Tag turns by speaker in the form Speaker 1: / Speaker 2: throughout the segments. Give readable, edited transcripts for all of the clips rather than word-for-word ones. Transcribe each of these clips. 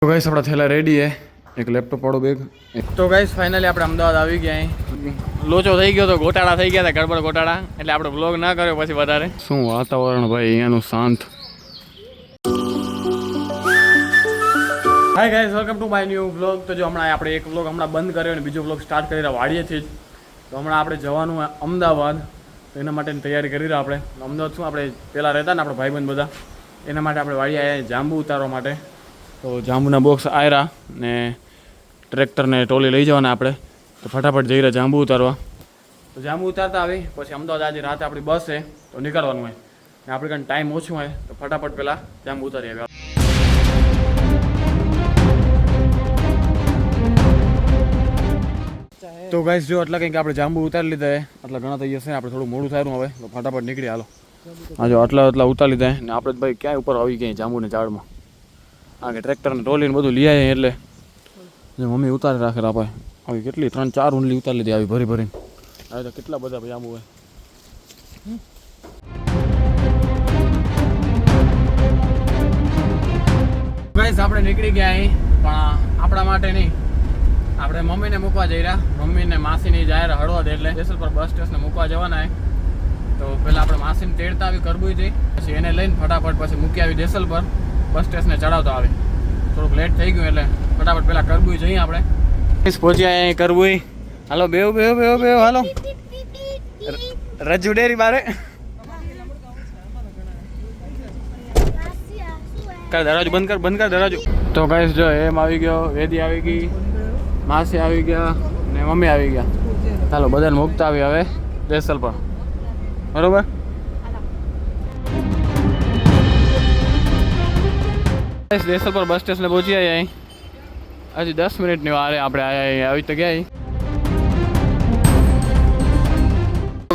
Speaker 1: તો ગાઈસ આપણા થેલા રેડી હે એક લેપટોપ વાળો બેગ તો ગાઈસ ફાઇનલી આપણે અમદાવાદ આવી ગયા અહીં લોચો થઈ ગયો તો ગોટાળા થઈ ગયા હતા ગડબડ ગોટાળા એટલે આપણે વ્લોગ ના કર્યો પછી વધારે શું વાતાવરણ ભાઈ અહીંયાનું શાંત hi guys welcome to my new vlog તો જો હમણાં આપણે એક વ્લોગ હમણાં બંધ કર્યો અને બીજો વ્લોગ સ્ટાર્ટ કરી રહ્યા વાડીએથી જ તો હમણાં આપણે જવાનું અમદાવાદ તો એના માટેની તૈયારી કરી રહ્યા આપણે અમદાવાદ શું આપણે પહેલાં રહેતા ને આપણે ભાઈબંધ બધા એના માટે આપણે વાડી આવ્યા જાંબુ ઉતારવા માટે તો જાંબુના બોક્સ આવ્યા ને ટ્રેક્ટરને ટોલી લઈ જવાના આપણે તો ફટાફટ જઈ રહ્યા જાંબુ ઉતારવા તો જાંબુ ઉતારતા આવી પછી અમદાવાદ આજે રાતે આપણી બસ છે તો નીકળવાનું હોય ને આપણે કાંઈ ટાઈમ ઓછું હોય તો ફટાફટ પહેલાં જાંબુ ઉતારી આવ્યા તો ગાઈસ જો એટલા કંઈક આપણે જાંબુ ઉતારી લીધા એટલા ઘણા થઈ જશે આપણે થોડું મોડું થયું હવે તો ફટાફટ નીકળી હાલો હા જો આટલા ઉતારી લીધા ને આપણે ભાઈ ક્યાંય ઉપર આવી ગયા જાંબુને ઝાડમાં હા કે ટ્રેક્ટરને ટ્રોલીને બધું લઈ આવીએ એટલે મમ્મી ઉતારી રાખેલા ભાઈ આવી કેટલી 3-4 ઊંડલી ઉતારી લીધી આવી ભરી ભરીને હવે તો કેટલા બધા જાંબુ હોય ગાઈસ આપણે નીકળી ગયા અહીં પણ આપણા માટે નહીં આપણે મમ્મીને મૂકવા જઈ રહ્યા મમ્મીને માસીની જાહેર હળવદ એટલે જેસલપર બસ સ્ટેશને મૂકવા જવાના તો પહેલાં આપણે માસીને તેડતા આવી કરવું જઈ પછી એને લઈને ફટાફટ પછી મૂકી આવી જેસલપર બસ સ્ટેશને ચડાવતા આવી થોડુંક લેટ થઈ ગયું એટલે ફટાફટ પહેલાં કરવું જઈએ આપણે પહોંચ્યા અહીં કરવું હાલો બેવ હાલો રજુ ડેરી બારે કર દરવાજો બંધ કર દરવાજો તો ગાઈસ જો એમ આવી ગયો વેદી આવી ગઈ માસી આવી ગયા ને મમ્મી આવી ગયા ચાલો બધાને મૂકતા આવી હવે જેસલપર બરોબર જેસલપર બસ સ્ટેશને પહોંચી આવ્યા અહીં હજી 10 મિનિટની વાર આપણે આવી તો ગયા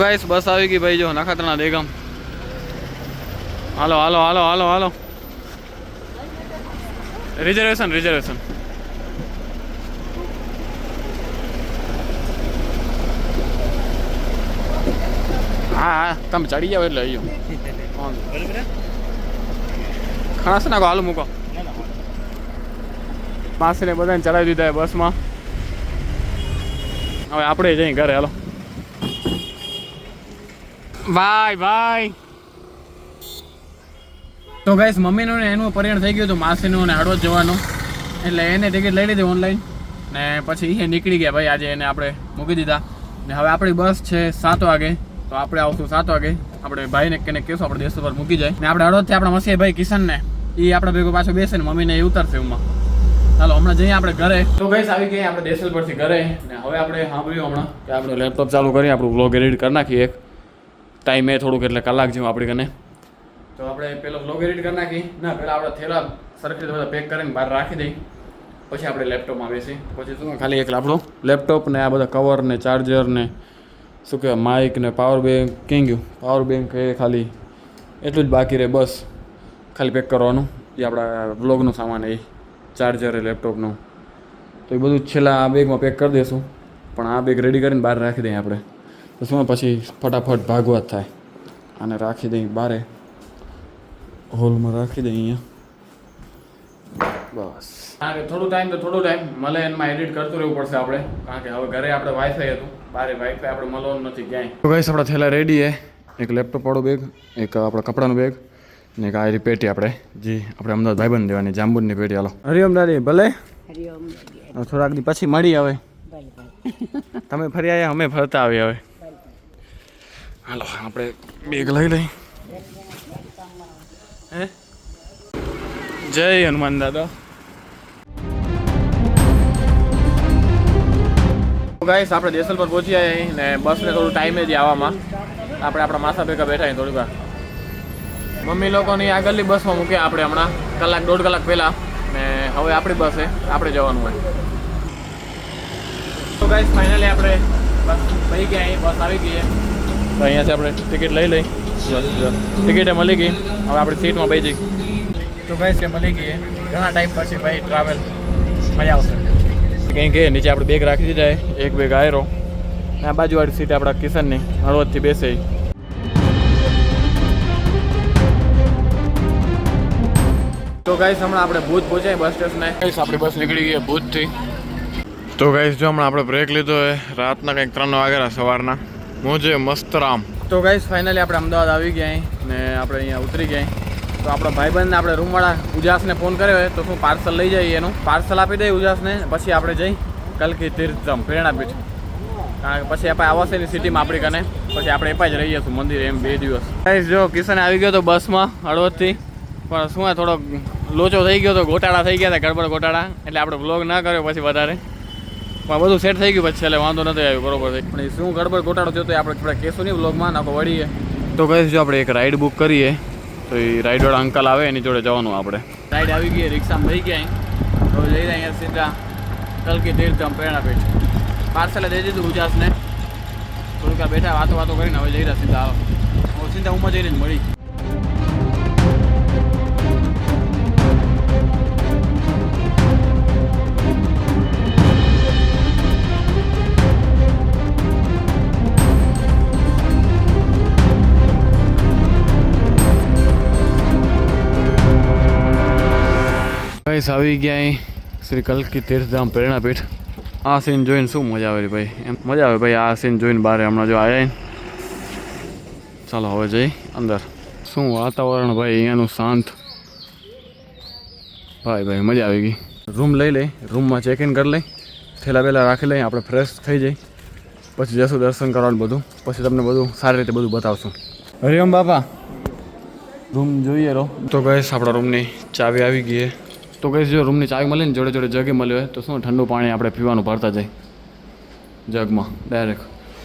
Speaker 1: ગાઈસ બસ આવી ગઈ ભાઈ જો નખત્રાણા દેગામ હાલો રિઝર્વેશન હા તમે ચડી જાવ એટલે અહીંયા ખાસ નાખો હાલો મૂકો માસીને બધાને ચડાવી દીધા બસમાં હવે આપણે જઈએ ઘરે હાલો ભાઈ તો ગાઈસ મમ્મીનું ને એનું પરિણામ થઈ ગયું હતું માસીનું ને હળવદ જવાનું એટલે એને ટિકિટ લઈ લીધી ઓનલાઈન ને પછી એ નીકળી ગયા ભાઈ આજે એને આપણે મૂકી દીધા ને હવે આપણી બસ છે 7 વાગે તો આપણે આવશું 7 વાગે આપણે ભાઈને કેને કહેશું આપણે જેસલપર મૂકી જાય ને આપણે હળવદથી આપણા મસીહ ભાઈ કિશનને એ આપણા ભેગો પાછો બેસે ને મમ્મીને એ ઉતરશે એમાં ચાલો હમણાં જઈએ આપણે ઘરે તો ગાઈસ આવી ગયા આપણે જેસલપરથી ઘરે ને હવે આપણે સાંભળ્યું હમણાં કે આપણે લેપટોપ ચાલુ કરી આપણું વ્લોગ એડિટ કરી નાખીએ એક ટાઈમે થોડુંક એટલે કલાક જેવું આપણી કને તો આપણે પેલો વ્લોગ એડિટ કરી નાખી ના પહેલાં આપણે થેલા સરખી રીતે બધા પેક કરીને બહાર રાખી દઈ પછી આપણે લેપટોપમાં બેસી પછી શું ખાલી એક આપણું લેપટોપ ને આ બધા કવર ને ચાર્જર ને શું કહેવાય માઇક ને પાવર બેંક ક્યાં ગયું પાવર બેંક એ ખાલી એટલું જ બાકી રહે બસ ખાલી પેક કરવાનું એ આપણા વ્લોગનું સામાન એ ચાર્જર એ લેપટોપનું તો એ બધું છેલ્લા આ બેગમાં પેક કરી દઈશું પણ આ બેગ રેડી કરીને બહાર રાખી દઈએ આપણે તો શું પછી ફટાફટ ભાગવા જ થાય આને રાખી દઈએ બારે હોલમાં રાખી દઈએ અહીંયા બસ હા કે થોડું ટાઈમ મળે એમાં એડિટ કરતું રહેવું પડશે આપણે કારણ કે હવે ઘરે આપણે વાઈફાઈ હતું બારે વાઈફાઈ આપણે મળવાનું નથી ક્યાંય તો ગાઈસ આપણા થેલા રેડી હે એક લેપટોપ વાળો બેગ એક આપણા કપડાનું બેગ ને એક આ પેટી આપણે જી આપણે અમદાવાદ ભાઈબંધ દેવાની જાંબુની પેટી હાલો હરિઓમ દાદી ભલે થોડાક દી પછી મળી હવે તમે ફરી આવ્યા અમે ફરતા આવ્યા હવે હાલો આપણે બેગ લઈ લઈ હે જય હનુમાન દાદા ગાઈસ આપણે જેસલપર પહોંચી આવ્યા ને બસને થોડું ટાઈમે જ આવવામાં આપણે આપણા માસા ભેગા બેઠા થોડીક વાર મમ્મી લોકોની આગળની બસમાં મૂક્યા આપણે હમણાં કલાક 1.5 કલાક પહેલાં ને હવે આપણી બસ છે આપણે જવાનું હોય તો ગાઈસ ફાઇનલી આપણે બસ થઈ ગયા અહીં બસ આવી ગઈ તો અહીંયાથી આપણે ટિકિટ લઈ લઈ ટિકિટે મળી ગઈ હવે આપણે સીટમાં બેસી તો ગાઈસ કે મળી ગઈ ઘણા ટાઈમ પછી ભાઈ ટ્રાવેલ મજા આવશે કંઈ કે નીચે આપણે બેગ રાખી દીધા એક બેગ આયરો આ બાજુવાળી સીટ આપણા કિશનની હળવદથી બેસે તો ગાઈસ હમણાં આપણે ભુજ પહોંચ્યા બસ સ્ટેશને. ગાઈસ આપણી બસ નીકળી ગઈ ભુજથી. તો ગાઈસ જો હમણાં આપણે બ્રેક લીધો છે રાતના કંઈક 3 વાગ્યા સવારના. મોજે મસ્તરામ. તો ગાઈસ ફાઇનલી આપણે અમદાવાદ આવી ગયા ને આપણે અહીંયા ઉતરી ગયા. તો આપણો ભાઈબંધને આપણે રૂમવાળા ઉજાસને ફોન કર્યો હોય તો શું પાર્સલ લઈ જઈએ એનું પાર્સલ આપી દઈએ ઉજાસને. પછી આપણે જઈ કલકી તીર્થધામ પ્રેરણાપીઠ. કારણ કે પછી આપણે આવશે ની સિટીમાં આપણી કને પછી આપણે એપાઈ જ રહીએ છીએ મંદિર એમ 2 દિવસ. ગાઈસ જો કિશન આવી ગયો તો બસમાં હળવદથી. પણ શું થોડોક લોચો થઈ ગયો તો ગોટાળા થઈ ગયા હતા ગડબડ ગોટાળા એટલે આપણે વ્લોગ ના કર્યો પછી વધારે. પણ બધું સેટ થઈ ગયું પછી છેલ્લે વાંધો નથી આવ્યો બરોબર થઈ. પણ શું ગડબડ ગોટાળો થયો તો આપણે કહેશું નહીં વ્લોગમાં નાખો વળીએ. તો કહીશ જો આપણે એક રાઈડ બુક કરીએ તો એ રાઈડવાળા અંકલ આવે એની જોડે જવાનું આપણે. રાઈડ આવી ગઈ રિક્ષામાં લઈ ગયા તો જઈ રહ્યા અહીંયા સીધા કલકી તીર્થધામ પ્રેરણાપીઠ. પાર્સલે દઈ દીધું ઉજાસને થોડુંક બેઠા વાતો કરીને હવે જઈ રહ્યા સીધા આવો સીધા ઉમાં જઈને જ મળી. ગાઈસ આવી ગયા અહીં શ્રી કલકી તીર્થધામ પ્રેરણાપીઠ. આ સીન જોઈને શું મજા આવે ભાઈ એમ મજા આવે ભાઈ આ સીન જોઈને બહાર હમણાં જો આવ્યા. ચાલો હવે જઈ અંદર. શું વાતાવરણ ભાઈ અહીંયાનું શાંત ભાઈ મજા આવી ગઈ. રૂમ લઈ લઈ રૂમમાં ચેક ઇન કરી લઈ થેલા પહેલાં રાખી લઈ આપણે ફ્રેશ થઈ જઈ પછી જશું દર્શન કરવાનું બધું પછી તમને બધું સારી રીતે બધું બતાવશું. હરિઓમ બાપા રૂમ જોઈએ રહો. તો ગઈશ આપણા રૂમની ચાવી આવી ગઈ. તો કહીશ જો રૂમની ચાવી મળે ને જોડે જોડે જગે મળ્યો હોય તો શું ઠંડુ પાણી આપણે પીવાનું ભરતા જાય જગમાં ડાયરેક્ટ.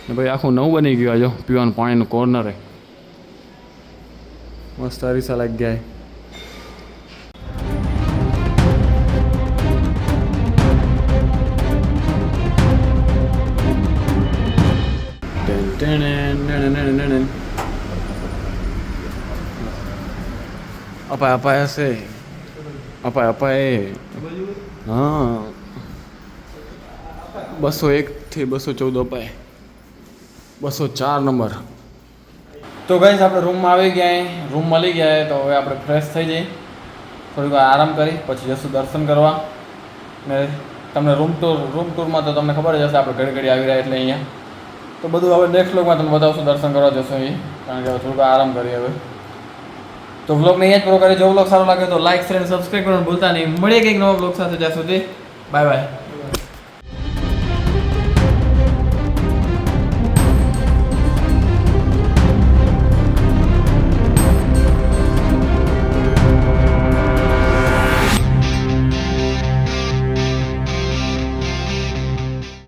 Speaker 1: ને ભાઈ આખું નવું બની ગયું જો પીવાનું પાણીનું કોર્નર મસ્ત અરીસા લાગી ગયા. અપાય હશે અપાય હા 201 થી 214 અપાય 204 નંબર. તો ગાઈસ આપણે રૂમમાં આવી ગયા રૂમ મળી ગયા તો હવે આપણે ફ્રેશ થઈ જઈએ થોડીક વાર આરામ કરી પછી જશું દર્શન કરવા. ને તમને રૂમ ટૂરમાં તો તમને ખબર જ હશે આપણે ઘડી આવી રહ્યા એટલે અહીંયા તો બધું હવે નેક્સ્ટ વ્લોગમાં તમને બતાવશું દર્શન કરવા જશું અહીં કારણ કે હવે થોડુંક આરામ કરીએ હવે. તો વ્લોગને અહીંયા જ પૂરો કરીએ. જો વ્લોગ સારો લાગે તો લાઈક શેર અને સબસ્ક્રાઈબ કરવાનું ભૂલતા નહીં. મળીએ કંઈક નવા વ્લોગ સાથે ત્યાં સુધી બાય બાય.